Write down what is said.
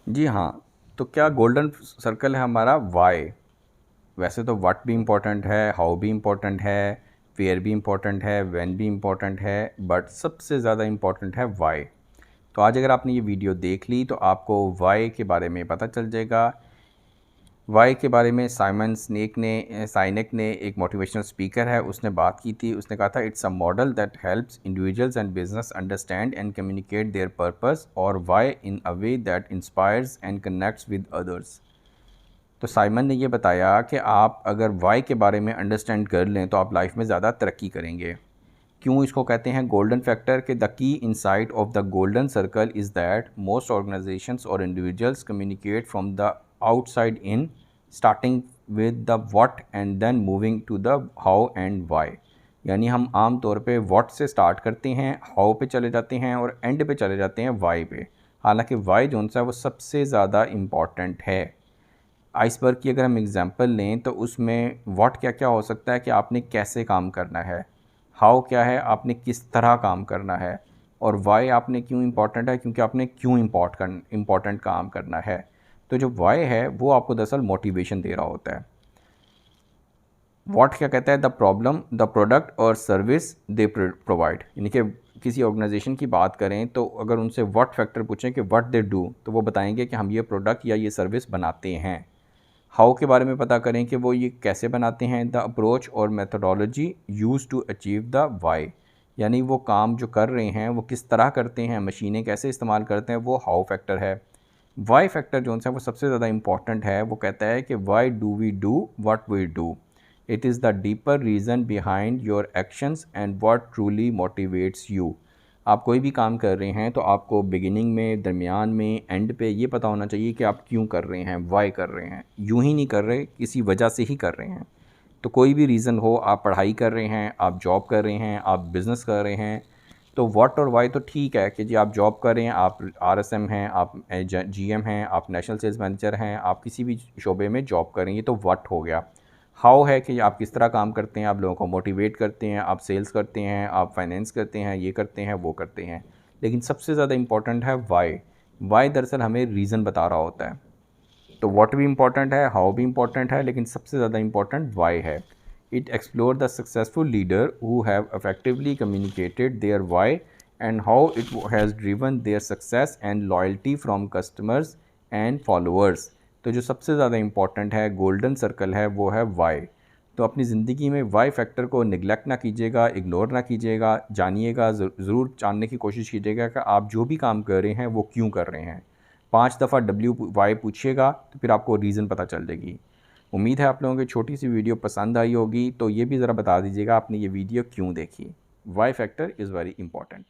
जी हाँ, तो क्या गोल्डन सर्कल है हमारा वाई। वैसे तो व्हाट भी इम्पोर्टेंट है, हाउ भी इम्पोर्टेंट है, वेयर भी इम्पोर्टेंट है, व्हेन भी इम्पोर्टेंट है, बट सबसे ज़्यादा इम्पोर्टेंट है वाई। तो आज अगर आपने ये वीडियो देख ली तो आपको वाई के बारे में पता चल जाएगा। वाई के बारे में साइनेक ने एक मोटिवेशनल स्पीकर है, उसने बात की थी। उसने कहा था it's a model that helps individuals and business understand and communicate their purpose और why in a way that inspires and connects with others. तो साइमन ने ये बताया कि आप अगर वाई के बारे में अंडरस्टैंड कर लें तो आप लाइफ में ज़्यादा तरक्की करेंगे। क्यों इसको कहते हैं गोल्डन फैक्टर? के the key insight of the golden circle is that most organizations और individuals communicate from the outside in, starting with the what and then moving to the how and why. यानी हम आम तौर पे what से start करते हैं, how पे चले जाते हैं और एंड पे चले जाते हैं वाई पे। हालांकि वाई जो सा वो सबसे ज़्यादा इम्पॉर्टेंट है। आइसबर्ग की अगर हम एग्ज़ाम्पल लें तो उसमें व्हाट क्या क्या हो सकता है कि आपने कैसे काम करना है, हाउ क्या है आपने किस तरह काम करना है, और वाई आपने क्यों इम्पॉर्टेंट है क्योंकि आपने क्यों इम्पॉर्टेंट काम करना है। तो जो वाई है वो आपको दरअसल मोटिवेशन दे रहा होता है। व्हाट क्या कहता है? द प्रॉब्लम द प्रोडक्ट और सर्विस दे प्रोवाइड। यानी कि किसी ऑर्गेनाइजेशन की बात करें तो अगर उनसे व्हाट फैक्टर पूछें कि व्हाट दे डू तो वो बताएंगे कि हम ये प्रोडक्ट या ये सर्विस बनाते हैं। हाउ के बारे में पता करें कि वो ये कैसे बनाते हैं। द अप्रोच और methodology use to achieve the why. यानी वो काम जो कर रहे हैं वो किस तरह करते हैं, मशीनें कैसे इस्तेमाल करते हैं, वो हाउ फैक्टर है। वाई फैक्टर जो है वो सबसे ज़्यादा इंपॉर्टेंट है। वो कहता है कि why do we do what we do. It is the deeper reason behind your actions and what truly motivates you. आप कोई भी काम कर रहे हैं तो आपको बिगिनिंग में, दरमियान में, एंड पे ये पता होना चाहिए कि आप क्यों कर रहे हैं, वाई कर रहे हैं। यूं ही नहीं कर रहे, किसी वजह से ही कर रहे हैं। तो कोई भी रीज़न हो, आप पढ़ाई कर रहे हैं, आप जॉब कर रहे हैं, आप बिज़नेस कर रहे हैं, तो व्हाट और वाई तो ठीक है कि जी आप जॉब कर रहे हैं, आप आरएसएम हैं, आप जीएम हैं, आप नेशनल सेल्स मैनेजर हैं, आप किसी भी शोबे में जॉब कर रहे हैं, ये तो व्हाट हो गया। हाउ है कि आप किस तरह काम करते हैं, आप लोगों को मोटिवेट करते हैं, आप सेल्स करते हैं, आप फाइनेंस करते हैं, ये करते हैं, वो करते हैं। लेकिन सबसे ज़्यादा इंपॉर्टेंट है वाई। वाई दरअसल हमें रीज़न बता रहा होता है। तो व्हाट भी इम्पॉर्टेंट है, हाउ भी इम्पॉर्टेंट है, लेकिन सबसे ज़्यादा इम्पॉर्टेंट वाई है। It explore the successful leader who have effectively communicated their why and how it has driven their success and loyalty from customers and followers. तो जो सबसे ज़्यादा इम्पॉर्टेंट है, गोल्डन सर्कल है, वो है वाई। तो अपनी ज़िंदगी में वाई फैक्टर को निगलेक्ट ना कीजिएगा, इग्नोर ना कीजिएगा, जानिएगा, ज़रूर जानने की कोशिश कीजिएगा कि आप जो भी काम कर रहे हैं वो क्यों कर रहे हैं। 5 दफ़ा डब्ल्यू वाई पूछिएगा तो फिर आपको रीज़न पता चल जाएगी। उम्मीद है आप लोगों की छोटी सी वीडियो पसंद आई होगी। तो ये भी ज़रा बता दीजिएगा आपने ये वीडियो क्यों देखी। Why factor is very important.